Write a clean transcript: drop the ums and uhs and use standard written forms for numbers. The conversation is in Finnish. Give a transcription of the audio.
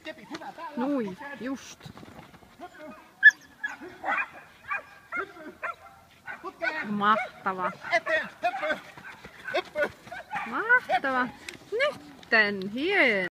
Kepit, hyvä, täällä. Nui, just. Mahtava. Eteen, höppö. Mahtava. Nytten, hieno.